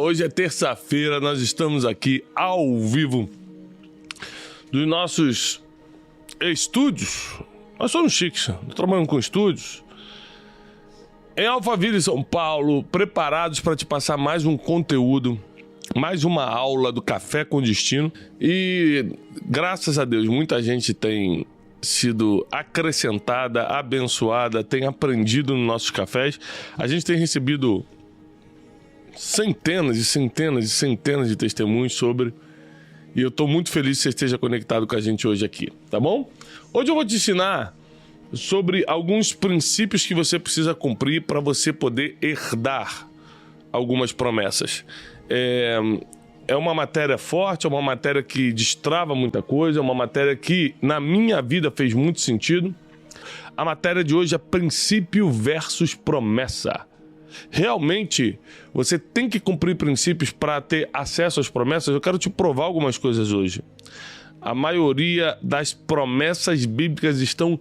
Hoje é terça-feira, nós estamos aqui ao vivo dos nossos estúdios. Nós somos chiques, trabalhamos com estúdios em Alphaville, São Paulo, preparados para te passar mais um conteúdo, mais uma aula do Café com Destino. E graças a Deus, muita gente tem sido acrescentada, abençoada, tem aprendido nos nossos cafés. A gente tem recebido centenas e centenas e centenas de testemunhos sobre, e eu estou muito feliz que você esteja conectado com a gente hoje aqui, tá bom? Hoje eu vou te ensinar sobre alguns princípios que você precisa cumprir para você poder herdar algumas promessas. É uma matéria forte, é uma matéria que destrava muita coisa, é uma matéria que na minha vida fez muito sentido. A matéria de hoje é princípio versus promessa. Realmente, você tem que cumprir princípios para ter acesso às promessas. Eu quero te provar algumas coisas hoje. A maioria das promessas bíblicas estão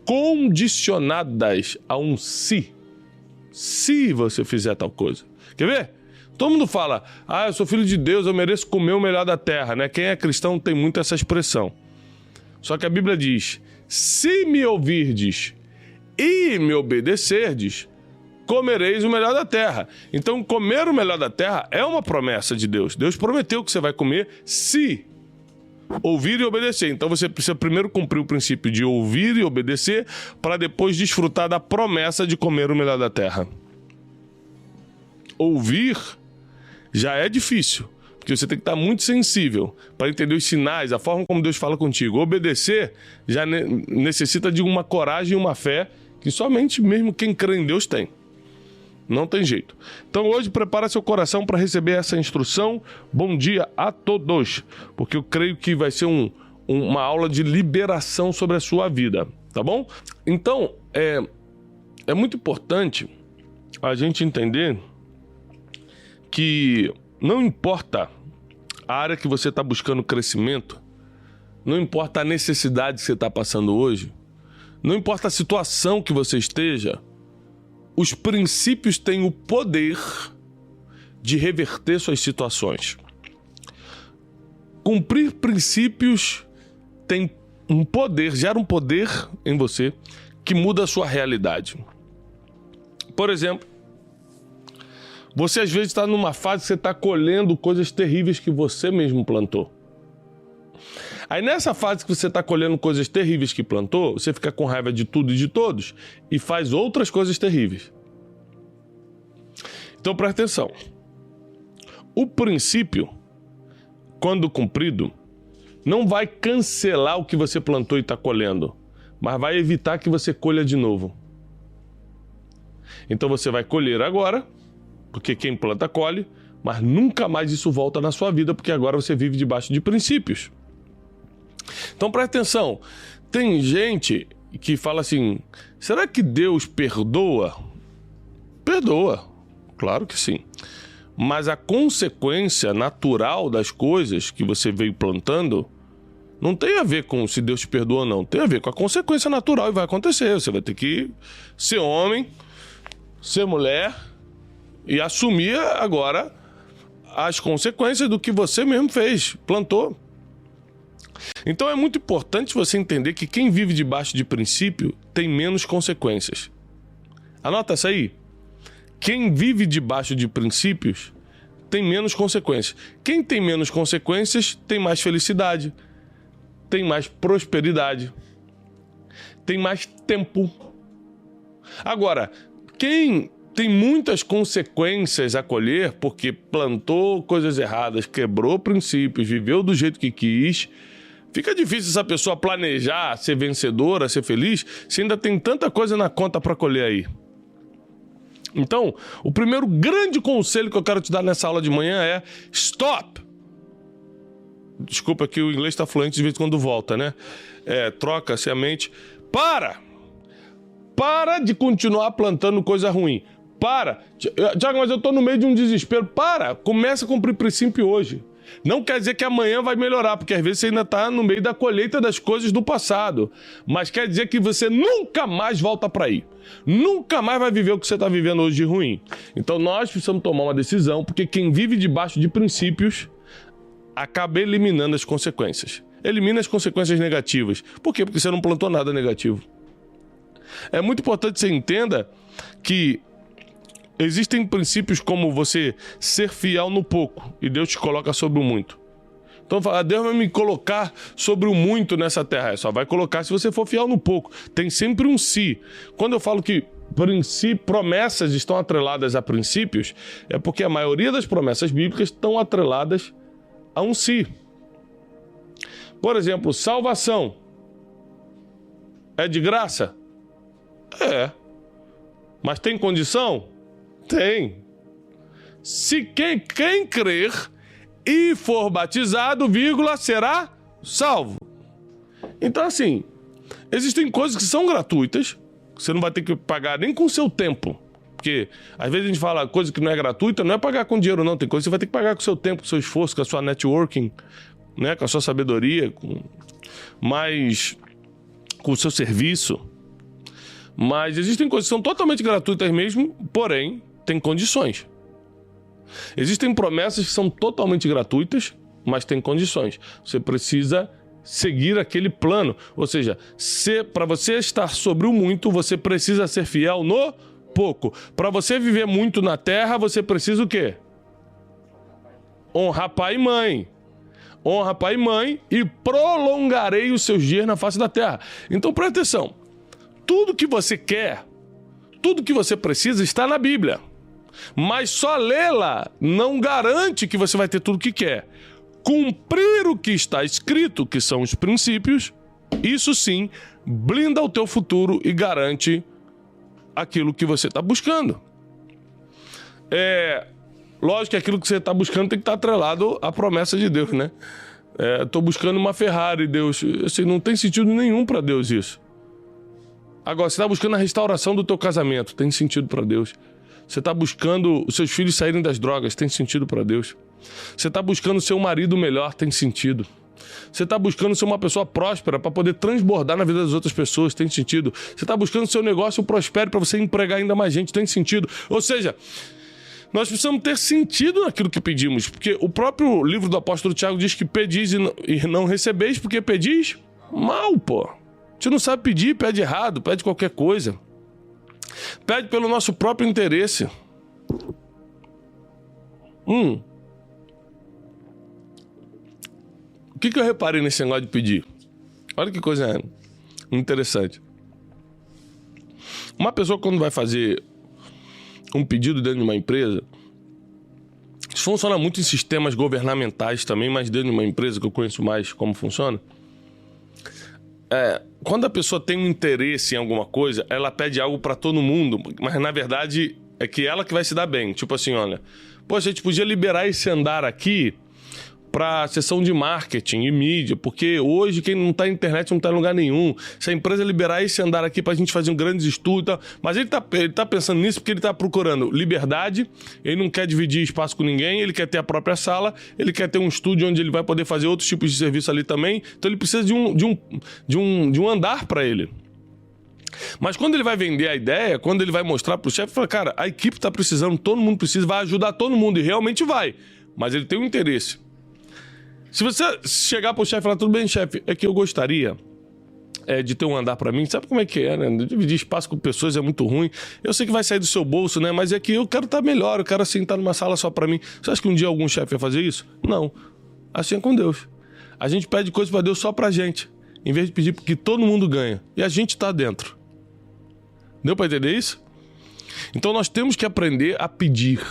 condicionadas a um se. Se você fizer tal coisa. Quer ver? Todo mundo fala, eu sou filho de Deus, eu mereço comer o melhor da terra, né? Quem é cristão tem muito essa expressão. Só que a Bíblia diz, se me ouvirdes e me obedecerdes, comereis o melhor da terra. Então, comer o melhor da terra é uma promessa de Deus. Deus prometeu que você vai comer se ouvir e obedecer. Então, você precisa primeiro cumprir o princípio de ouvir e obedecer para depois desfrutar da promessa de comer o melhor da terra. Ouvir já é difícil, porque você tem que estar muito sensível para entender os sinais, a forma como Deus fala contigo. Obedecer já necessita de uma coragem e uma fé que somente mesmo quem crê em Deus tem. Não tem jeito. Então hoje prepara seu coração para receber essa instrução. Bom dia a todos, porque eu creio que vai ser uma aula de liberação sobre a sua vida, tá bom? Então, é muito importante a gente entender que não importa a área que você está buscando crescimento, não importa a necessidade que você está passando hoje, não importa a situação que você esteja, os princípios têm o poder de reverter suas situações. Cumprir princípios tem um poder, gera um poder em você que muda a sua realidade. Por exemplo, você às vezes está numa fase que você está colhendo coisas terríveis que você mesmo plantou. Aí nessa fase que você está colhendo coisas terríveis que plantou, você fica com raiva de tudo e de todos e faz outras coisas terríveis. Então presta atenção. O princípio, quando cumprido, não vai cancelar o que você plantou e está colhendo, mas vai evitar que você colha de novo. Então você vai colher agora, porque quem planta colhe, mas nunca mais isso volta na sua vida, porque agora você vive debaixo de princípios. Então presta atenção, tem gente que fala assim, será que Deus perdoa? Perdoa, claro que sim. Mas a consequência natural das coisas que você veio plantando não tem a ver com se Deus te perdoa ou não, tem a ver com a consequência natural e vai acontecer. Você vai ter que ser homem, ser mulher e assumir agora as consequências do que você mesmo fez, plantou. Então é muito importante você entender que quem vive debaixo de princípio tem menos consequências. Anota isso aí. Quem vive debaixo de princípios tem menos consequências. Quem tem menos consequências tem mais felicidade, tem mais prosperidade, tem mais tempo. Agora, quem tem muitas consequências a colher porque plantou coisas erradas, quebrou princípios, viveu do jeito que quis, fica difícil essa pessoa planejar, ser vencedora, ser feliz, se ainda tem tanta coisa na conta para colher aí. Então, o primeiro grande conselho que eu quero te dar nessa aula de manhã é stop! Desculpa que o inglês está fluente de vez em quando volta, né? Troca-se a mente. Para de continuar plantando coisa ruim. Para. Tiago, mas eu estou no meio de um desespero. Começa a cumprir princípio hoje. Não quer dizer que amanhã vai melhorar, porque às vezes você ainda está no meio da colheita das coisas do passado. Mas quer dizer que você nunca mais volta para aí. Nunca mais vai viver o que você está vivendo hoje de ruim. Então nós precisamos tomar uma decisão, porque quem vive debaixo de princípios acaba eliminando as consequências. Elimina as consequências negativas. Por quê? Porque você não plantou nada negativo. É muito importante que você entenda que existem princípios como você ser fiel no pouco e Deus te coloca sobre o muito. Então, Deus vai me colocar sobre o muito nessa terra. Só vai colocar se você for fiel no pouco. Tem sempre um se. Quando eu falo que promessas estão atreladas a princípios, é porque a maioria das promessas bíblicas estão atreladas a um se. Por exemplo, salvação é de graça? É. Mas tem condição? Tem. Se quem crer e for batizado, será salvo. Então, assim, existem coisas que são gratuitas, que você não vai ter que pagar nem com o seu tempo. Porque, às vezes, a gente fala coisa que não é gratuita, não é pagar com dinheiro, não. Tem coisa que você vai ter que pagar com o seu tempo, com o seu esforço, com a sua networking, né? Com a sua sabedoria, com o seu serviço. Mas existem coisas que são totalmente gratuitas mesmo, porém, tem condições. Existem promessas que são totalmente gratuitas, mas tem condições. Você precisa seguir aquele plano. Ou seja, para você estar sobre o muito, você precisa ser fiel no pouco. Para você viver muito na terra, você precisa o quê? Honrar pai e mãe. Honra pai e mãe e prolongarei os seus dias na face da terra. Então presta atenção. Tudo que você quer, tudo que você precisa está na Bíblia. Mas só lê-la não garante que você vai ter tudo o que quer. Cumprir o que está escrito, que são os princípios, isso sim, blinda o teu futuro e garante aquilo que você está buscando. Lógico que aquilo que você está buscando tem que estar atrelado à promessa de Deus, né? Estou buscando uma Ferrari, Deus. Assim, não tem sentido nenhum para Deus isso. Agora, você está buscando a restauração do teu casamento, tem sentido para Deus. Você está buscando os seus filhos saírem das drogas, tem sentido para Deus. Você está buscando ser um marido melhor, tem sentido. Você está buscando ser uma pessoa próspera para poder transbordar na vida das outras pessoas, tem sentido. Você está buscando seu negócio prospere para você empregar ainda mais gente, tem sentido. Ou seja, nós precisamos ter sentido naquilo que pedimos, porque o próprio livro do apóstolo Tiago diz que pedis e não recebeis porque pedis mal, pô. A gente não sabe pedir, pede errado, pede qualquer coisa. Pede pelo nosso próprio interesse. O que eu reparei nesse negócio de pedir? Olha que coisa interessante. Uma pessoa, quando vai fazer um pedido dentro de uma empresa, isso funciona muito em sistemas governamentais também, mas dentro de uma empresa que eu conheço mais como funciona. Quando a pessoa tem um interesse em alguma coisa, ela pede algo para todo mundo, mas na verdade é que ela que vai se dar bem. Tipo assim, olha, poxa, a gente podia liberar esse andar aqui para a seção de marketing e mídia, porque hoje quem não está na internet não está em lugar nenhum. Se a empresa liberar esse andar aqui para a gente fazer um grande estudo e tal, mas ele tá pensando nisso porque ele está procurando liberdade, ele não quer dividir espaço com ninguém, ele quer ter a própria sala, ele quer ter um estúdio onde ele vai poder fazer outros tipos de serviço ali também, então ele precisa de um andar para ele. Mas quando ele vai vender a ideia, quando ele vai mostrar para o chefe, fala, cara, a equipe está precisando, todo mundo precisa, vai ajudar todo mundo, e realmente vai, mas ele tem um interesse. Se você chegar pro chefe e falar, tudo bem, chefe, é que eu gostaria de ter um andar pra mim, sabe como é que é, né? Dividir espaço com pessoas é muito ruim. Eu sei que vai sair do seu bolso, né? Mas é que eu quero estar melhor, eu quero assim, estar numa sala só pra mim. Você acha que um dia algum chefe vai fazer isso? Não. Assim é com Deus. A gente pede coisas pra Deus só pra gente, em vez de pedir porque todo mundo ganha. E a gente tá dentro. Deu pra entender isso? Então nós temos que aprender a pedir.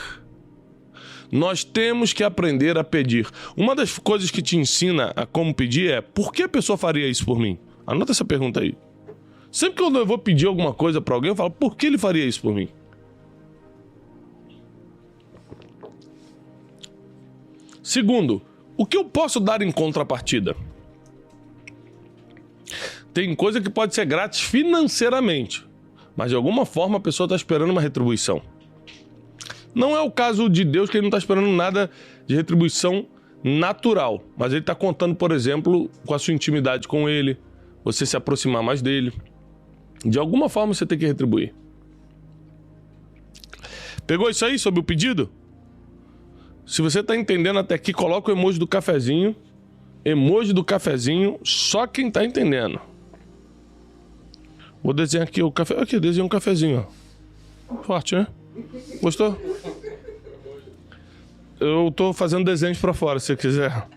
Nós temos que aprender a pedir. Uma das coisas que te ensina a como pedir é: por que a pessoa faria isso por mim? Anota essa pergunta aí. Sempre que eu vou pedir alguma coisa para alguém, eu falo: por que ele faria isso por mim? Segundo, o que eu posso dar em contrapartida? Tem coisa que pode ser grátis financeiramente, mas de alguma forma a pessoa está esperando uma retribuição. Não é o caso de Deus, que ele não está esperando nada de retribuição natural. Mas ele está contando, por exemplo, com a sua intimidade com ele, você se aproximar mais dele. De alguma forma você tem que retribuir. Pegou isso aí sobre o pedido? Se você está entendendo até aqui, coloca o emoji do cafezinho. Emoji do cafezinho, só quem está entendendo. Vou desenhar aqui o café. Aqui, desenhei um cafezinho, ó. Forte, né? Gostou? Eu tô fazendo desenhos pra fora, se você quiser.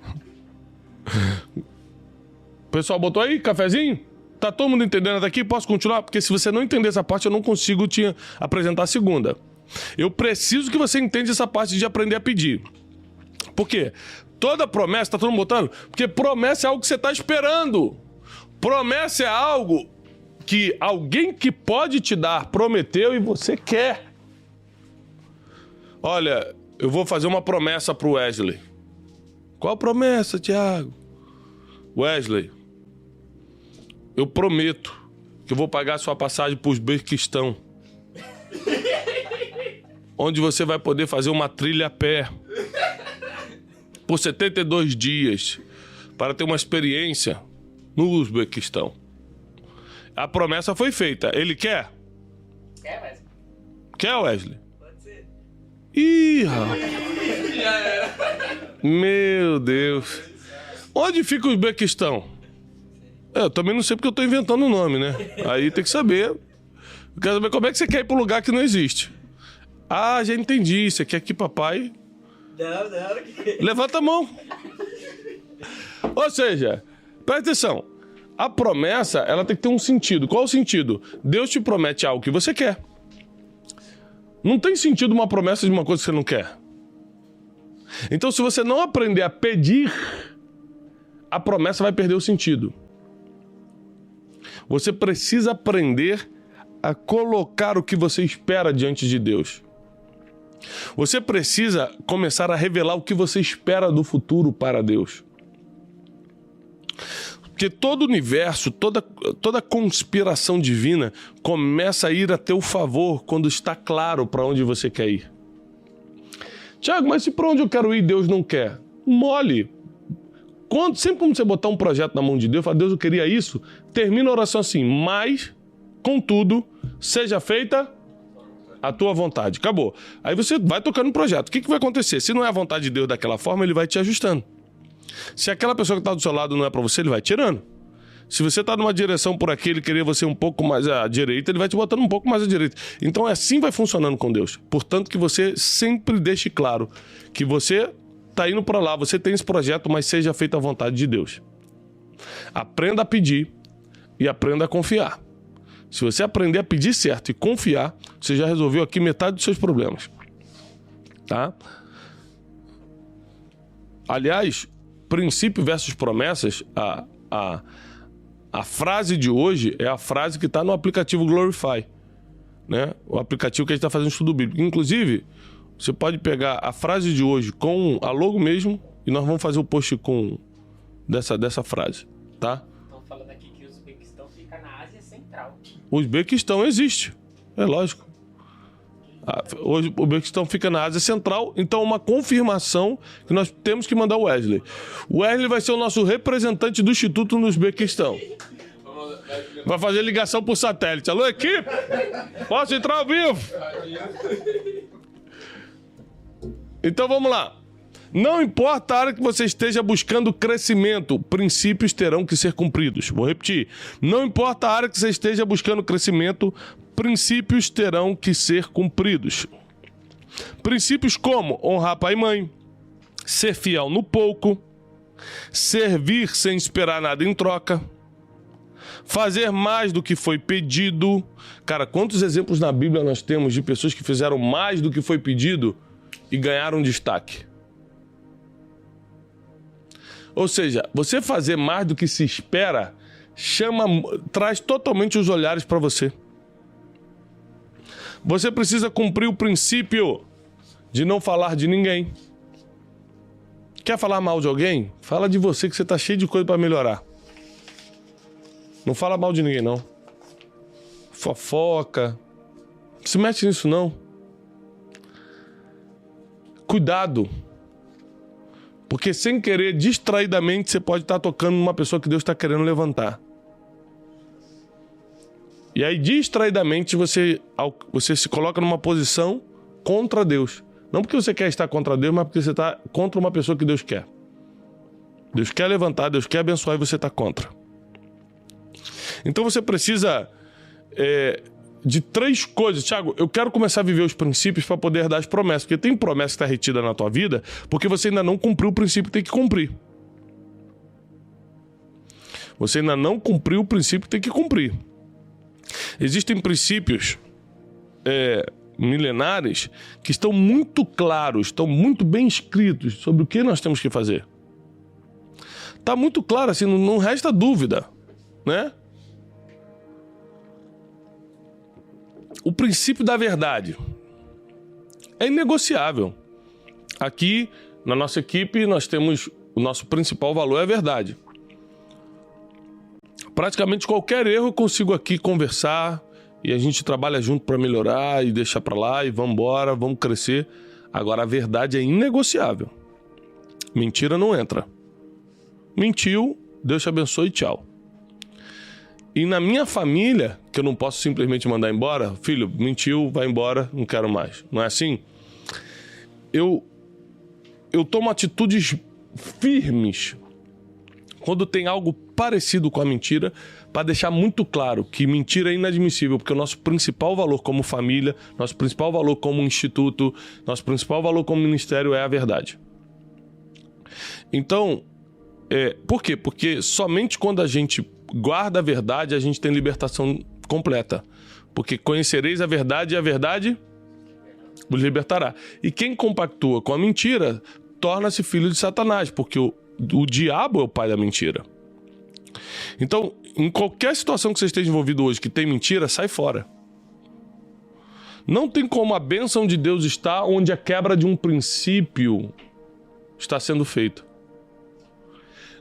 O pessoal botou aí, cafezinho? Tá todo mundo entendendo até aqui? Posso continuar? Porque se você não entender essa parte, eu não consigo te apresentar a segunda. Eu preciso que você entenda essa parte de aprender a pedir. Por quê? Toda promessa, tá todo mundo botando? Porque promessa é algo que você tá esperando. Promessa é algo que alguém que pode te dar prometeu e você quer. Olha, eu vou fazer uma promessa pro Wesley. Qual promessa, Thiago? Wesley, eu prometo que eu vou pagar sua passagem pro Uzbequistão, onde você vai poder fazer uma trilha a pé por 72 dias para ter uma experiência no Uzbequistão. A promessa foi feita. Ele quer? Quer, Wesley? Quer, Wesley? Pode ser. Ih, rapaz. Meu Deus. Onde fica o Uzbequistão? Eu também não sei porque eu tô inventando o nome, né? Aí tem que saber. Eu quero saber como é que você quer ir pro lugar que não existe. Ah, já entendi. Você quer que papai... Não. Levanta a mão. Ou seja, presta atenção. A promessa, ela tem que ter um sentido. Qual o sentido? Deus te promete algo que você quer. Não tem sentido uma promessa de uma coisa que você não quer. Então, se você não aprender a pedir, a promessa vai perder o sentido. Você precisa aprender a colocar o que você espera diante de Deus. Você precisa começar a revelar o que você espera do futuro para Deus. Porque todo o universo, toda conspiração divina começa a ir a teu favor quando está claro para onde você quer ir. Tiago, mas se para onde eu quero ir Deus não quer? Mole. Sempre quando você botar um projeto na mão de Deus, fala, Deus, eu queria isso, termina a oração assim, mas, contudo, seja feita a tua vontade. Acabou. Aí você vai tocando no projeto. O que vai acontecer? Se não é a vontade de Deus daquela forma, ele vai te ajustando. Se aquela pessoa que está do seu lado não é para você, ele vai tirando. Se você está numa direção por aqui, ele queria você um pouco mais à direita, ele vai te botando um pouco mais à direita. Então assim vai funcionando com Deus. Portanto, que você sempre deixe claro que você está indo para lá, você tem esse projeto, mas seja feita a vontade de Deus. Aprenda a pedir e aprenda a confiar. Se você aprender a pedir certo e confiar, você já resolveu aqui metade dos seus problemas. Tá? Aliás, princípio versus promessas, a frase de hoje é a frase que está no aplicativo Glorify, né? O aplicativo que a gente está fazendo estudo bíblico. Inclusive, você pode pegar a frase de hoje com a logo mesmo e nós vamos fazer o post com dessa frase, tá? Estão falando aqui que o Uzbequistão fica na Ásia Central. O Uzbequistão existe, é lógico. Hoje o Uzbequistão fica na Ásia Central, então uma confirmação que nós temos que mandar o Wesley. O Wesley vai ser o nosso representante do Instituto no Uzbequistão. Vai fazer ligação por satélite. Alô, equipe? Posso entrar ao vivo? Então vamos lá. Não importa a área que você esteja buscando crescimento, princípios terão que ser cumpridos. Vou repetir. Não importa a área que você esteja buscando crescimento, princípios terão que ser cumpridos. Princípios como honrar pai e mãe, ser fiel no pouco, servir sem esperar nada em troca, fazer mais do que foi pedido. Cara, quantos exemplos na Bíblia nós temos de pessoas que fizeram mais do que foi pedido e ganharam destaque? Ou seja, você fazer mais do que se espera traz totalmente os olhares para você. Você precisa cumprir o princípio de não falar de ninguém. Quer falar mal de alguém? Fala de você, que você está cheio de coisa para melhorar. Não fala mal de ninguém, não. Fofoca. Não se mete nisso, não. Cuidado. Porque sem querer, distraidamente, você pode estar tocando numa pessoa que Deus está querendo levantar. E aí, distraidamente, você se coloca numa posição contra Deus. Não porque você quer estar contra Deus, mas porque você está contra uma pessoa que Deus quer. Deus quer levantar, Deus quer abençoar e você está contra. Então você precisa de 3 coisas. Tiago, eu quero começar a viver os princípios para poder dar as promessas. Porque tem promessa que está retida na tua vida porque você ainda não cumpriu o princípio que tem que cumprir. Você ainda não cumpriu o princípio que tem que cumprir. Existem princípios milenares que estão muito claros, estão muito bem escritos sobre o que nós temos que fazer. Está muito claro, assim, não resta dúvida, né? O princípio da verdade é inegociável. Aqui, na nossa equipe, nós temos o nosso principal valor é a verdade. Praticamente qualquer erro eu consigo aqui conversar e a gente trabalha junto para melhorar e deixar para lá e vamos embora, vamos crescer. Agora, a verdade é inegociável. Mentira não entra. Mentiu, Deus te abençoe e tchau. E na minha família, que eu não posso simplesmente mandar embora, filho, mentiu, vai embora, não quero mais. Não é assim? Eu tomo atitudes firmes quando tem algo parecido com a mentira, para deixar muito claro que mentira é inadmissível, porque o nosso principal valor como família, nosso principal valor como instituto, nosso principal valor como ministério é a verdade. Então, por quê? Porque somente quando a gente guarda a verdade, a gente tem libertação completa. Porque conhecereis a verdade e a verdade vos libertará. E quem compactua com a mentira torna-se filho de Satanás, porque o diabo é o pai da mentira. Então, em qualquer situação que você esteja envolvido hoje que tem mentira, sai fora. Não tem como a bênção de Deus estar onde a quebra de um princípio está sendo feita.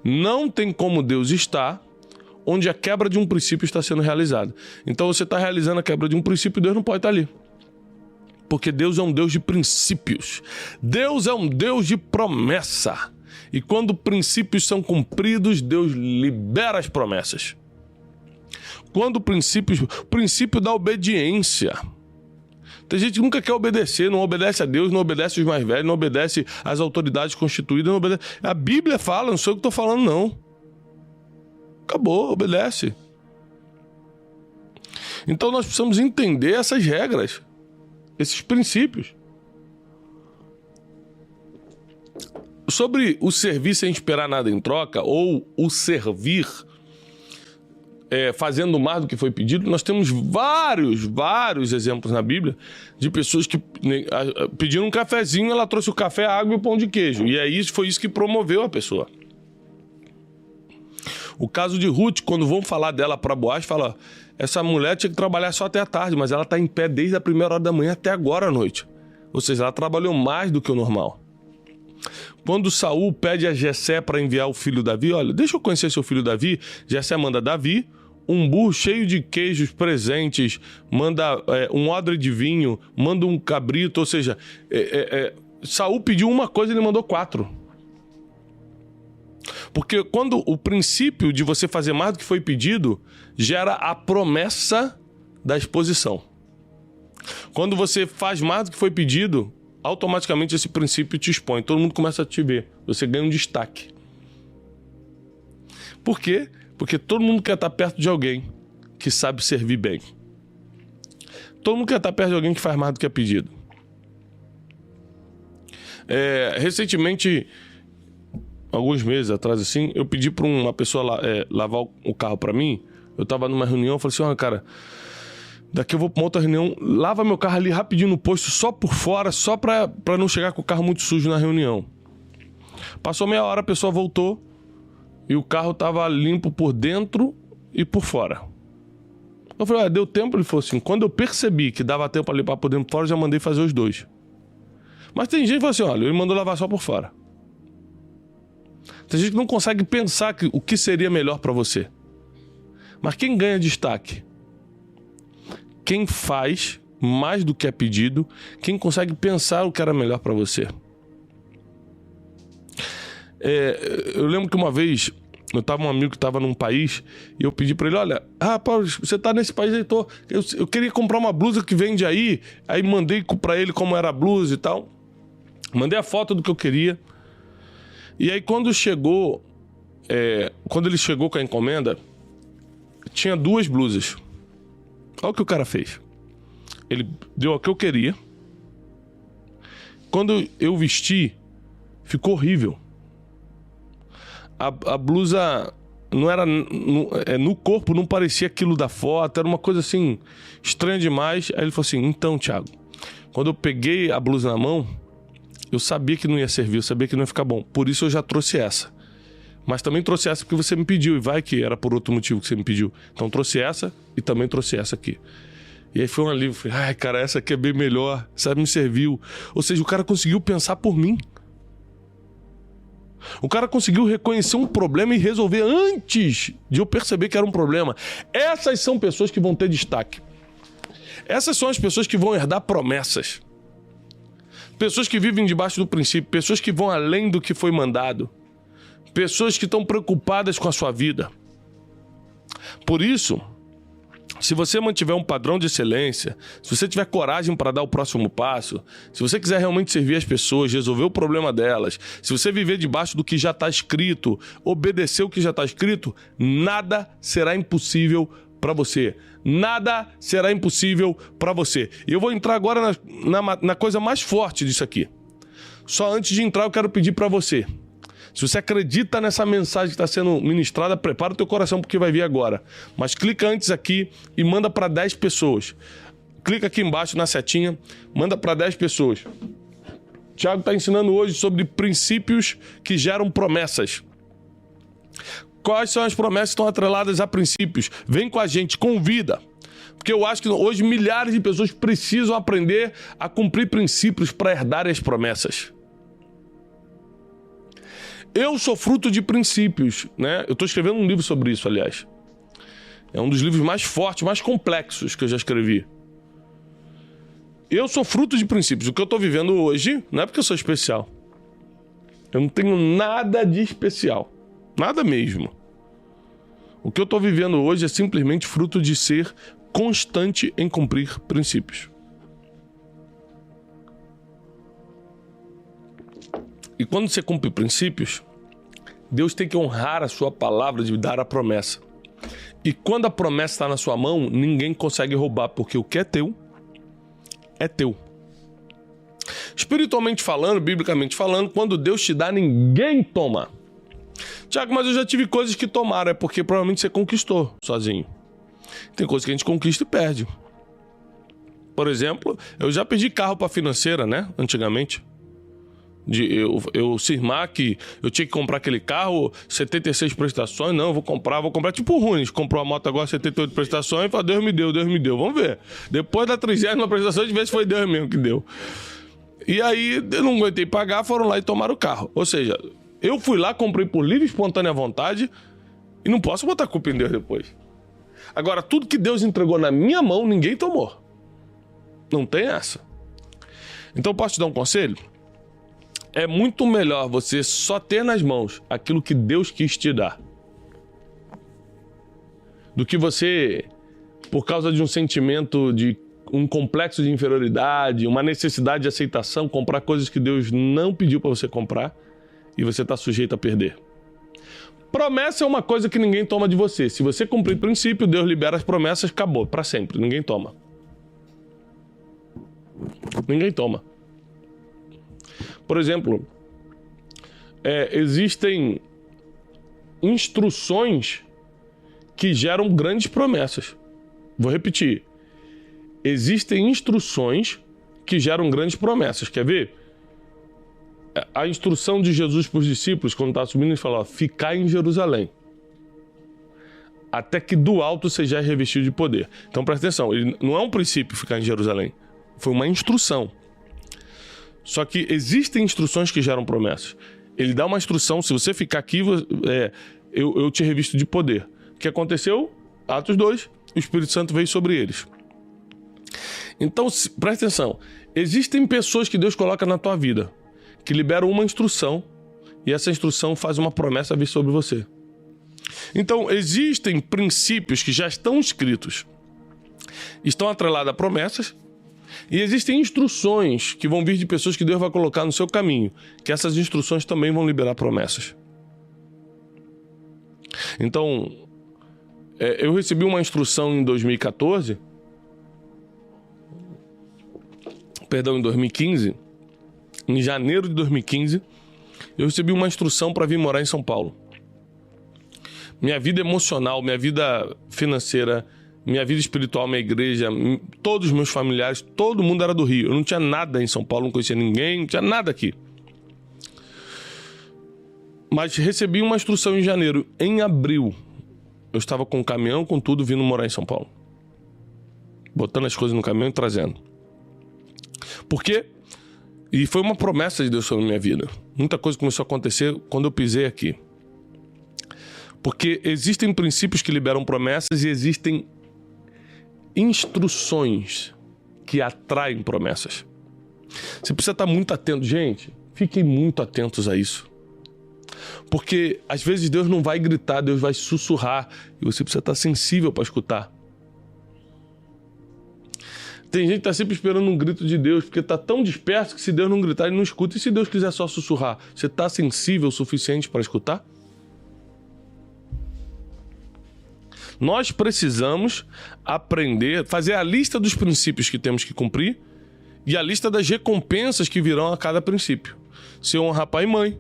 Não tem como Deus estar onde a quebra de um princípio está sendo realizada. Então você está realizando a quebra de um princípio, Deus não pode estar ali. Porque Deus é um Deus de princípios. Deus é um Deus de promessa. E quando princípios são cumpridos, Deus libera as promessas. Quando o princípio da obediência. Tem gente que nunca quer obedecer, não obedece a Deus, não obedece os mais velhos, não obedece às autoridades constituídas, não obedece. A Bíblia fala, não sou eu que estou falando, não. Acabou, obedece. Então nós precisamos entender essas regras, esses princípios. Sobre o servir sem esperar nada em troca, ou o servir fazendo mais do que foi pedido, nós temos vários exemplos na Bíblia de pessoas que pediram um cafezinho, ela trouxe o café, a água e o pão de queijo. E aí foi isso que promoveu a pessoa. O caso de Ruth, quando vão falar dela para Boaz, fala: essa mulher tinha que trabalhar só até a tarde, mas ela está em pé desde a primeira hora da manhã até agora à noite. Ou seja, ela trabalhou mais do que o normal. Quando Saul pede a Jessé para enviar o filho Davi, olha, deixa eu conhecer seu filho Davi, Jessé manda Davi, um burro cheio de queijos presentes, manda um odre de vinho, manda um cabrito, ou seja, Saul pediu uma coisa e ele mandou 4. Porque quando o princípio de você fazer mais do que foi pedido gera a promessa da exposição. Quando você faz mais do que foi pedido, automaticamente esse princípio te expõe. Todo mundo começa a te ver. Você ganha um destaque. Por quê? Porque todo mundo quer estar perto de alguém que sabe servir bem. Todo mundo quer estar perto de alguém que faz mais do que é pedido. Recentemente, alguns meses atrás, assim, eu pedi para uma pessoa lavar o carro para mim. Eu estava numa reunião, eu falei assim: cara, daqui eu vou para uma outra reunião, lava meu carro ali rapidinho no posto, só por fora, só para não chegar com o carro muito sujo na reunião. Passou meia hora, a pessoa voltou e o carro estava limpo por dentro e por fora. Eu falei: deu tempo? Ele falou assim: quando eu percebi que dava tempo ali para por dentro e por fora, eu já mandei fazer os dois. Mas tem gente que fala assim: olha, ele mandou lavar só por fora. Tem gente que não consegue pensar o que seria melhor para você. Mas quem ganha destaque? Quem faz mais do que é pedido, quem consegue pensar o que era melhor para você. Eu lembro que uma vez eu tava um amigo que estava num país e eu pedi para ele, olha, Paulo, você tá nesse país aí, eu queria comprar uma blusa que vende aí mandei para ele como era a blusa e tal. Mandei a foto do que eu queria. E aí quando ele chegou com a encomenda, tinha 2 blusas. Olha o que o cara fez. Ele deu o que eu queria. Quando eu vesti, ficou horrível. A blusa não era... No corpo não parecia aquilo da foto. Era uma coisa assim, estranha demais. Aí ele falou assim, então, Thiago, quando eu peguei a blusa na mão, eu sabia que não ia servir, eu sabia que não ia ficar bom. Por isso eu já trouxe essa. Mas também trouxe essa porque você me pediu. E vai que era por outro motivo que você me pediu. Então trouxe essa e também trouxe essa aqui. E aí foi um alívio. Falei, ai, cara, essa aqui é bem melhor. Essa me serviu. Ou seja, o cara conseguiu pensar por mim. O cara conseguiu reconhecer um problema e resolver antes de eu perceber que era um problema. Essas são pessoas que vão ter destaque. Essas são as pessoas que vão herdar promessas. Pessoas que vivem debaixo do princípio. Pessoas que vão além do que foi mandado. Pessoas que estão preocupadas com a sua vida. Por isso, se você mantiver um padrão de excelência, se você tiver coragem para dar o próximo passo, se você quiser realmente servir as pessoas, resolver o problema delas, se você viver debaixo do que já está escrito, obedecer o que já está escrito, nada será impossível para você. Nada será impossível para você. E eu vou entrar agora na coisa mais forte disso aqui. Só antes de entrar, eu quero pedir para você. Se você acredita nessa mensagem que está sendo ministrada, prepara o teu coração porque vai vir agora. Mas clica antes aqui e manda para 10 pessoas. Clica aqui embaixo na setinha, manda para 10 pessoas. Thiago está ensinando hoje sobre princípios que geram promessas. Quais são as promessas que estão atreladas a princípios? Vem com a gente, convida. Porque eu acho que hoje milhares de pessoas precisam aprender a cumprir princípios para herdarem as promessas. Eu sou fruto de princípios, né? Eu estou escrevendo um livro sobre isso, aliás. É um dos livros mais fortes, mais complexos que eu já escrevi. Eu sou fruto de princípios. O que eu estou vivendo hoje não é porque eu sou especial. Eu não tenho nada de especial. Nada mesmo. O que eu estou vivendo hoje é simplesmente fruto de ser constante em cumprir princípios. E quando você cumpre princípios, Deus tem que honrar a sua palavra de dar a promessa. E quando a promessa está na sua mão, ninguém consegue roubar, porque o que é teu, é teu. Espiritualmente falando, biblicamente falando, quando Deus te dá, ninguém toma. Tiago, mas eu já tive coisas que tomaram, é porque provavelmente você conquistou sozinho. Tem coisas que a gente conquista e perde. Por exemplo, eu já perdi carro para financeira, né? Antigamente. Eu cismar que eu tinha que comprar aquele carro, 76 prestações, não, vou comprar tipo o Runes, comprou a moto agora, 78 prestações, e fala, Deus me deu, vamos ver. Depois da 30ª prestação, de vez foi Deus mesmo que deu. E aí, eu não aguentei pagar, foram lá e tomaram o carro. Ou seja, eu fui lá, comprei por livre e espontânea vontade, e não posso botar culpa em Deus depois. Agora, tudo que Deus entregou na minha mão, ninguém tomou. Não tem essa. Então, posso te dar um conselho? É muito melhor você só ter nas mãos aquilo que Deus quis te dar, do que você, por causa de um sentimento de um complexo de inferioridade, uma necessidade de aceitação, comprar coisas que Deus não pediu para você comprar e você está sujeito a perder. Promessa é uma coisa que ninguém toma de você. Se você cumprir princípio, Deus libera as promessas, acabou, para sempre. Ninguém toma. Ninguém toma. Por exemplo, existem instruções que geram grandes promessas. Vou repetir. Existem instruções que geram grandes promessas. Quer ver? A instrução de Jesus para os discípulos, quando estava subindo, ele falou, ficai em Jerusalém, até que do alto seja revestido de poder. Então presta atenção, ele não é um princípio ficar em Jerusalém, foi uma instrução. Só que existem instruções que geram promessas. Ele dá uma instrução, se você ficar aqui, eu te revisto de poder. O que aconteceu? Atos 2, o Espírito Santo veio sobre eles. Então, presta atenção, existem pessoas que Deus coloca na tua vida, que liberam uma instrução e essa instrução faz uma promessa vir sobre você. Então, existem princípios que já estão escritos, estão atrelados a promessas, e existem instruções que vão vir de pessoas que Deus vai colocar no seu caminho, que essas instruções também vão liberar promessas. Então, eu recebi uma instrução em 2015, em janeiro de 2015, eu recebi uma instrução para vir morar em São Paulo. Minha vida emocional, minha vida financeira, minha vida espiritual, minha igreja, todos os meus familiares, todo mundo era do Rio. Eu não tinha nada em São Paulo, não conhecia ninguém, não tinha nada aqui. Mas recebi uma instrução em janeiro. Em abril, eu estava com um caminhão, com tudo, vindo morar em São Paulo. Botando as coisas no caminhão e trazendo. Por quê? E foi uma promessa de Deus sobre a minha vida. Muita coisa começou a acontecer quando eu pisei aqui. Porque existem princípios que liberam promessas e existem instruções que atraem promessas. Você precisa estar muito atento. Gente, fiquem muito atentos a isso. Porque às vezes Deus não vai gritar, Deus vai sussurrar. E você precisa estar sensível para escutar. Tem gente que está sempre esperando um grito de Deus, porque está tão disperso que se Deus não gritar, ele não escuta. E se Deus quiser só sussurrar, você está sensível o suficiente para escutar? Nós precisamos aprender, fazer a lista dos princípios que temos que cumprir e a lista das recompensas que virão a cada princípio. Se honrar pai e mãe,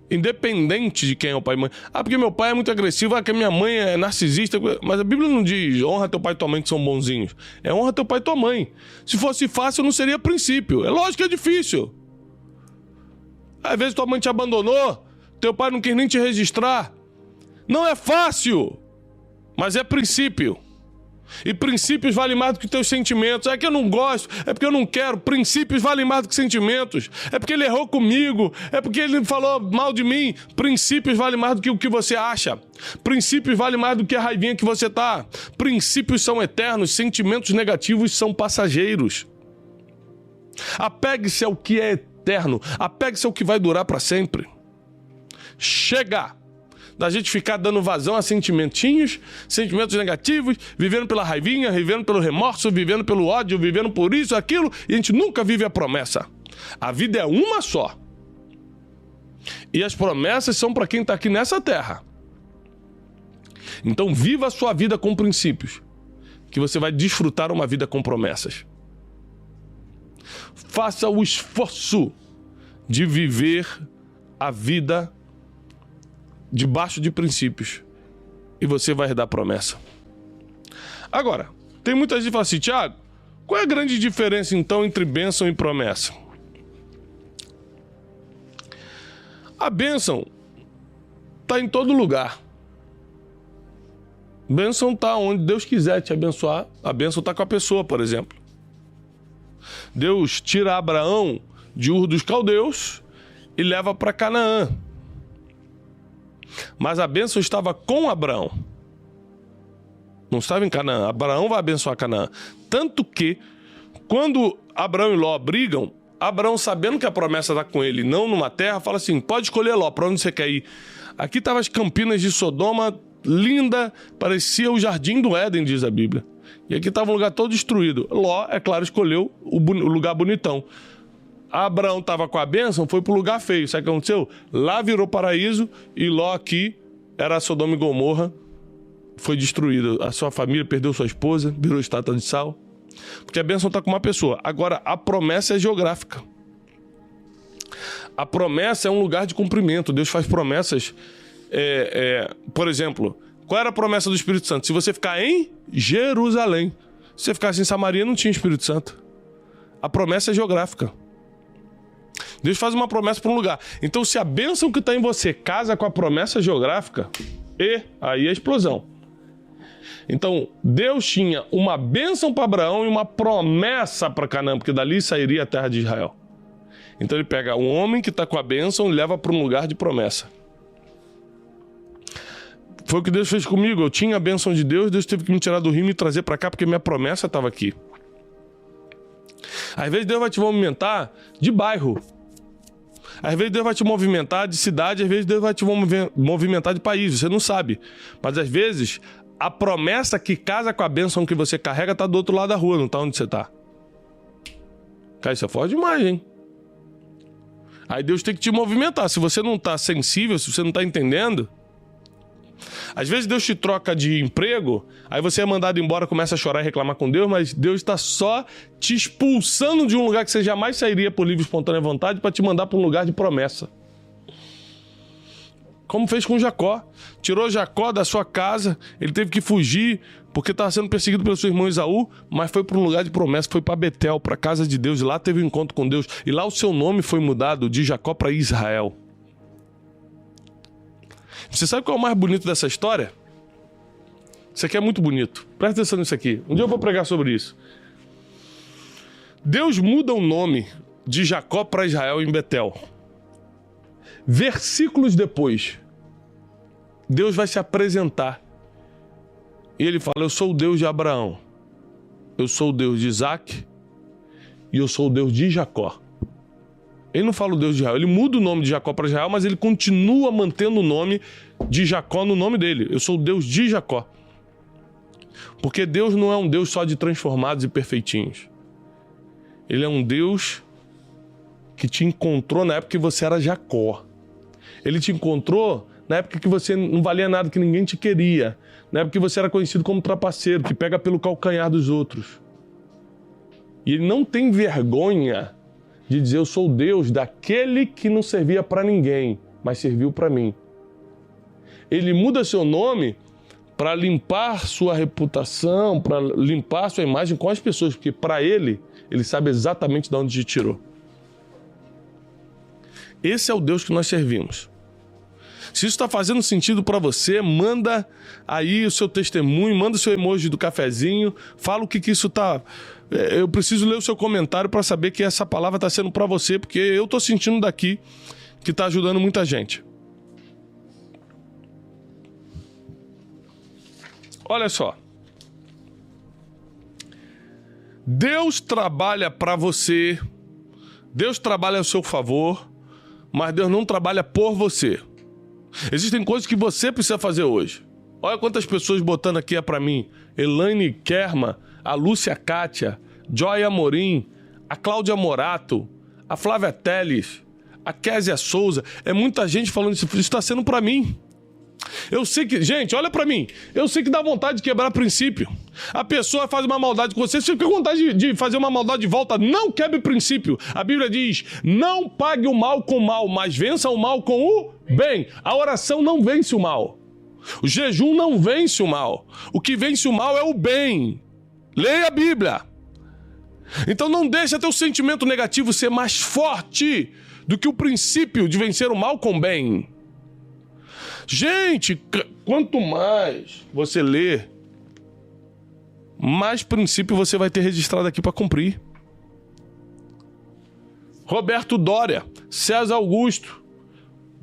independente de quem é o pai e mãe. Ah, porque meu pai é muito agressivo, ah, que a minha mãe é narcisista. Mas a Bíblia não diz honra teu pai e tua mãe que são bonzinhos. É honra teu pai e tua mãe. Se fosse fácil, não seria princípio. É lógico que é difícil. Às vezes tua mãe te abandonou, teu pai não quis nem te registrar. Não é fácil, mas é princípio. E princípios valem mais do que teus sentimentos. É que eu não gosto, é porque eu não quero. Princípios valem mais do que sentimentos. É porque ele errou comigo, é porque ele falou mal de mim. Princípios valem mais do que o que você acha. Princípios valem mais do que a raivinha que você tá. Princípios são eternos, sentimentos negativos são passageiros. Apegue-se ao que é eterno, apegue-se ao que vai durar para sempre. Chega da gente ficar dando vazão a sentimentinhos, sentimentos negativos, vivendo pela raivinha, vivendo pelo remorso, vivendo pelo ódio, vivendo por isso, aquilo, e a gente nunca vive a promessa. A vida é uma só. E as promessas são para quem está aqui nessa terra. Então viva a sua vida com princípios, que você vai desfrutar uma vida com promessas. Faça o esforço de viver a vida debaixo de princípios, e você vai herdar promessa. Agora, tem muita gente que fala assim: Tiago, qual é a grande diferença então entre bênção e promessa? A bênção está em todo lugar. Bênção está onde Deus quiser te abençoar. A bênção está com a pessoa, por exemplo. Deus tira Abraão de Ur dos Caldeus e leva para Canaã. Mas a bênção estava com Abraão. Não estava em Canaã. Abraão vai abençoar Canaã. Tanto que, quando Abraão e Ló brigam, Abraão, sabendo que a promessa está com ele, não numa terra, fala assim: pode escolher, Ló, para onde você quer ir. Aqui estavam as campinas de Sodoma, linda, parecia o jardim do Éden, diz a Bíblia. E aqui estava um lugar todo destruído. Ló, é claro, escolheu o lugar bonitão. Abraão estava com a bênção, foi para o lugar feio. Sabe o que aconteceu? Lá virou paraíso e Ló aqui era Sodoma e Gomorra. Foi destruído. A sua família perdeu sua esposa, virou estátua de sal. Porque a bênção está com uma pessoa. Agora, a promessa é geográfica. A promessa é um lugar de cumprimento. Deus faz promessas. Por exemplo, qual era a promessa do Espírito Santo? Se você ficar em Jerusalém. Se você ficasse em Samaria, não tinha Espírito Santo. A promessa é geográfica. Deus faz uma promessa para um lugar. Então, se a bênção que está em você casa com a promessa geográfica, aí é explosão. Então, Deus tinha uma bênção para Abraão e uma promessa para Canaã, porque dali sairia a terra de Israel. Então, ele pega um homem que está com a bênção e leva para um lugar de promessa. Foi o que Deus fez comigo. Eu tinha a bênção de Deus, Deus teve que me tirar do rio e me trazer para cá, porque minha promessa estava aqui. Às vezes Deus vai te movimentar de bairro. Às vezes Deus vai te movimentar de cidade, às vezes Deus vai te movimentar de país, você não sabe. Mas às vezes a promessa que casa com a bênção que você carrega está do outro lado da rua, não está onde você está. Cara, isso é forte demais, hein? Aí Deus tem que te movimentar. Se você não está sensível, se você não está entendendo... Às vezes Deus te troca de emprego, aí você é mandado embora, começa a chorar e reclamar com Deus, mas Deus está só te expulsando de um lugar que você jamais sairia por livre e espontânea vontade para te mandar para um lugar de promessa. Como fez com Jacó. Tirou Jacó da sua casa, ele teve que fugir porque estava sendo perseguido pelo seu irmão Esaú, mas foi para um lugar de promessa, foi para Betel, para a casa de Deus, e lá teve um encontro com Deus, e lá o seu nome foi mudado de Jacó para Israel. Você sabe qual é o mais bonito dessa história? Isso aqui é muito bonito. Presta atenção nisso aqui. Um dia eu vou pregar sobre isso. Deus muda o nome de Jacó para Israel em Betel. Versículos depois, Deus vai se apresentar. E ele fala, eu sou o Deus de Abraão. Eu sou o Deus de Isaac. E eu sou o Deus de Jacó. Ele não fala o Deus de Israel, ele muda o nome de Jacó para Israel, mas ele continua mantendo o nome de Jacó no nome dele. Eu sou o Deus de Jacó. Porque Deus não é um Deus só de transformados e perfeitinhos. Ele é um Deus que te encontrou na época que você era Jacó. Ele te encontrou na época que você não valia nada, que ninguém te queria. Na época que você era conhecido como trapaceiro, que pega pelo calcanhar dos outros. E ele não tem vergonha de dizer, eu sou o Deus daquele que não servia para ninguém, mas serviu para mim. Ele muda seu nome para limpar sua reputação, para limpar sua imagem com as pessoas, porque para ele sabe exatamente de onde te tirou. Esse é o Deus que nós servimos. Se isso está fazendo sentido para você, manda aí o seu testemunho, manda o seu emoji do cafezinho, fala o que isso está... Eu preciso ler o seu comentário para saber que essa palavra está sendo para você, porque eu estou sentindo daqui que está ajudando muita gente. Olha só. Deus trabalha para você, Deus trabalha ao seu favor, mas Deus não trabalha por você. Existem coisas que você precisa fazer hoje. Olha quantas pessoas botando aqui é para mim. Elaine Kerma, a Lúcia Kátia, Joy Amorim, a Cláudia Morato, a Flávia Teles, a Késia Souza. É muita gente falando isso está sendo para mim. Eu sei que, gente, olha para mim. Eu sei que dá vontade de quebrar princípio. A pessoa faz uma maldade com você, você fica com vontade de fazer uma maldade de volta. Não quebre princípio. A Bíblia diz, não pague o mal com o mal, mas vença o mal com o bem. A oração não vence o mal. O jejum não vence o mal. O que vence o mal é o bem. Leia a Bíblia. Então não deixa teu sentimento negativo ser mais forte do que o princípio de vencer o mal com o bem. Gente, quanto mais você lê, mais princípio você vai ter registrado aqui para cumprir. Roberto Dória, César Augusto,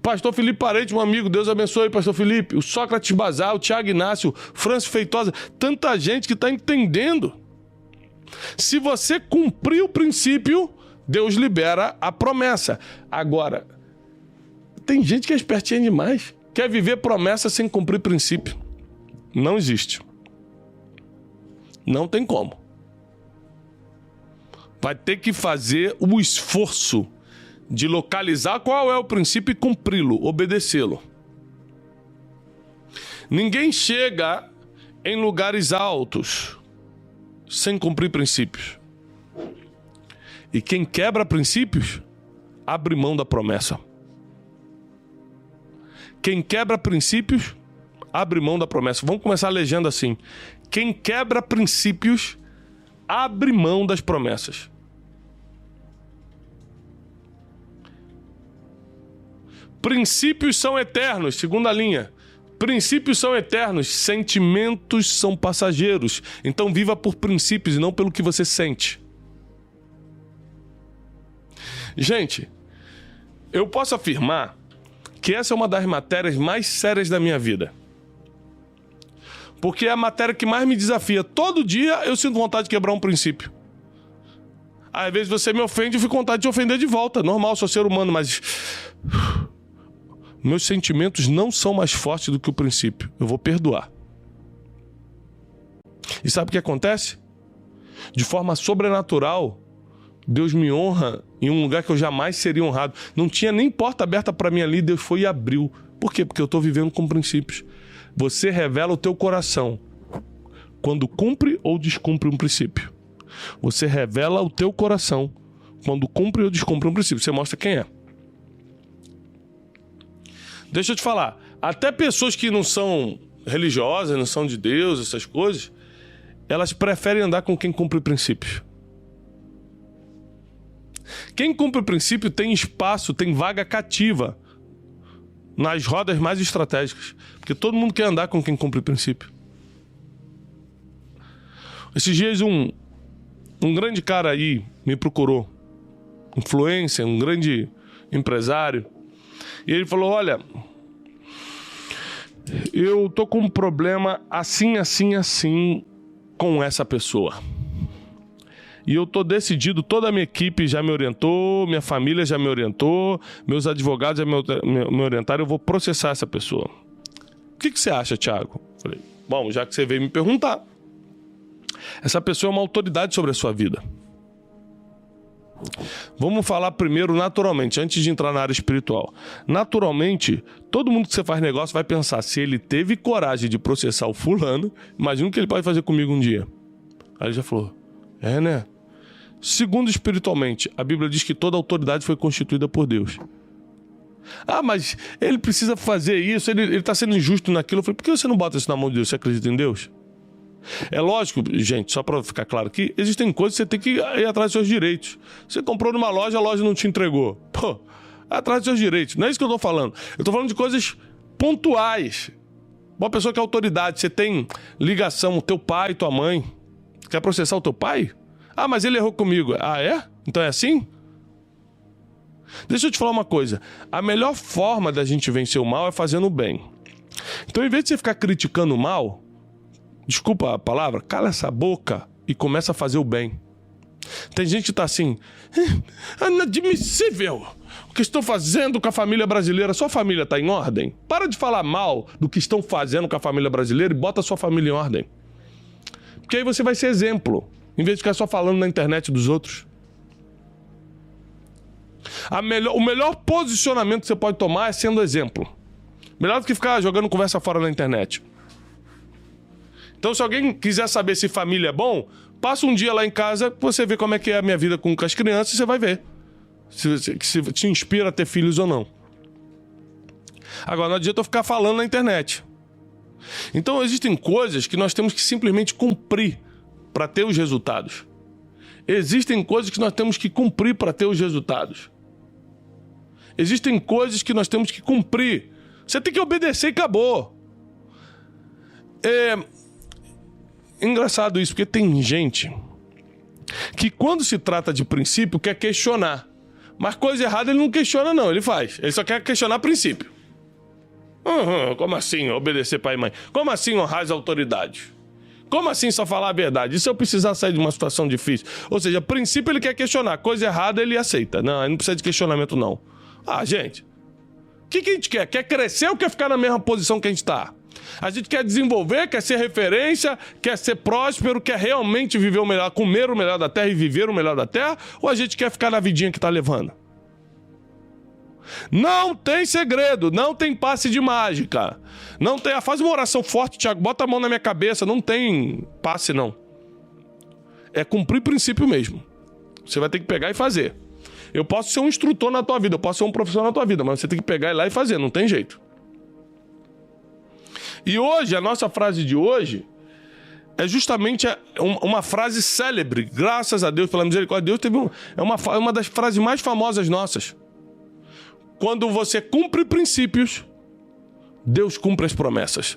Pastor Felipe Parente, um amigo, Deus abençoe, Pastor Felipe, o Sócrates Bazar, o Tiago Inácio, Francis Feitosa, tanta gente que está entendendo. Se você cumprir o princípio, Deus libera a promessa. Agora, tem gente que é espertinha demais. Quer viver promessa sem cumprir princípio. Não existe. Não tem como. Vai ter que fazer o esforço de localizar qual é o princípio e cumpri-lo, obedecê-lo. Ninguém chega em lugares altos sem cumprir princípios. E quem quebra princípios, abre mão da promessa. Quem quebra princípios, abre mão da promessa. Vamos começar a legenda assim. Quem quebra princípios, abre mão das promessas. Princípios são eternos, segunda linha. Princípios são eternos, sentimentos são passageiros. Então viva por princípios e não pelo que você sente. Gente, eu posso afirmar que essa é uma das matérias mais sérias da minha vida. Porque é a matéria que mais me desafia. Todo dia eu sinto vontade de quebrar um princípio. Às vezes você me ofende e eu fico com vontade de ofender de volta. Normal, sou ser humano, mas... meus sentimentos não são mais fortes do que o princípio. Eu vou perdoar. E sabe o que acontece? De forma sobrenatural, Deus me honra em um lugar que eu jamais seria honrado. Não tinha nem porta aberta para mim ali, Deus foi e abriu. Por quê? Porque eu estou vivendo com princípios. Você revela o teu coração quando cumpre ou descumpre um princípio. Você revela o teu coração quando cumpre ou descumpre um princípio. Você mostra quem é. Deixa eu te falar. Até pessoas que não são religiosas, não são de Deus, essas coisas, elas preferem andar com quem cumpre princípios. Quem cumpre o princípio tem espaço, tem vaga cativa nas rodas mais estratégicas. Porque todo mundo quer andar com quem cumpre o princípio. Esses dias um grande cara aí me procurou. Influencer, um grande empresário. E ele falou, olha, eu tô com um problema assim com essa pessoa. E eu tô decidido, toda a minha equipe já me orientou, minha família já me orientou, meus advogados já me orientaram, eu vou processar essa pessoa. O que você acha, Thiago? Falei, bom, já que você veio me perguntar, essa pessoa é uma autoridade sobre a sua vida. Vamos falar primeiro naturalmente, antes de entrar na área espiritual. Naturalmente, todo mundo que você faz negócio vai pensar, se ele teve coragem de processar o fulano, imagina o que ele pode fazer comigo um dia. Aí ele já falou, né? Segundo espiritualmente, a Bíblia diz que toda autoridade foi constituída por Deus. Ah, mas ele precisa fazer isso, ele está sendo injusto naquilo. Eu falei, por que você não bota isso na mão de Deus? Você acredita em Deus? É lógico, gente, só para ficar claro aqui, existem coisas que você tem que ir atrás dos seus direitos. Você comprou numa loja, a loja não te entregou. Pô, atrás dos seus direitos. Não é isso que eu tô falando. Eu tô falando de coisas pontuais. Uma pessoa que é autoridade, você tem ligação, o teu pai, tua mãe. Quer processar o teu pai? Ah, mas ele errou comigo. Ah, é? Então é assim? Deixa eu te falar uma coisa. A melhor forma da gente vencer o mal é fazendo o bem. Então, em vez de você ficar criticando o mal, desculpa a palavra, cala essa boca e começa a fazer o bem. Tem gente que tá assim, é inadmissível o que estão fazendo com a família brasileira. Sua família tá em ordem? Para de falar mal do que estão fazendo com a família brasileira e bota a sua família em ordem. Porque aí você vai ser exemplo, em vez de ficar só falando na internet dos outros. O melhor posicionamento que você pode tomar é sendo exemplo. Melhor do que ficar jogando conversa fora na internet. Então, se alguém quiser saber se família é bom, passa um dia lá em casa, você vê como é que é a minha vida com as crianças, e você vai ver se te inspira a ter filhos ou não. Agora, não adianta eu ficar falando na internet. Então, existem coisas que nós temos que simplesmente cumprir para ter os resultados. Existem coisas que nós temos que cumprir para ter os resultados. Existem coisas que nós temos que cumprir. Você tem que obedecer e acabou. Engraçado isso, porque tem gente que quando se trata de princípio quer questionar. Mas coisa errada ele não questiona não, ele faz. Ele só quer questionar princípio. Como assim obedecer pai e mãe? Como assim honrar as autoridades? Como assim só falar a verdade? E se eu precisar sair de uma situação difícil? Ou seja, princípio ele quer questionar, coisa errada ele aceita. Não, ele não precisa de questionamento não. Ah, gente, o que a gente quer? Quer crescer ou quer ficar na mesma posição que a gente está? A gente quer desenvolver, quer ser referência, quer ser próspero, quer realmente viver o melhor, comer o melhor da terra e viver o melhor da terra? Ou a gente quer ficar na vidinha que está levando? Não tem segredo, não tem passe de mágica. Não tem, faz uma oração forte, Thiago, bota a mão na minha cabeça, não tem passe não. É cumprir princípio mesmo. Você vai ter que pegar e fazer. Eu posso ser um instrutor na tua vida, eu posso ser um profissional na tua vida, mas você tem que pegar e ir lá e fazer, não tem jeito. E hoje, a nossa frase de hoje é justamente uma frase célebre, graças a Deus, pela misericórdia de Deus, é uma das frases mais famosas nossas. Quando você cumpre princípios, Deus cumpre as promessas.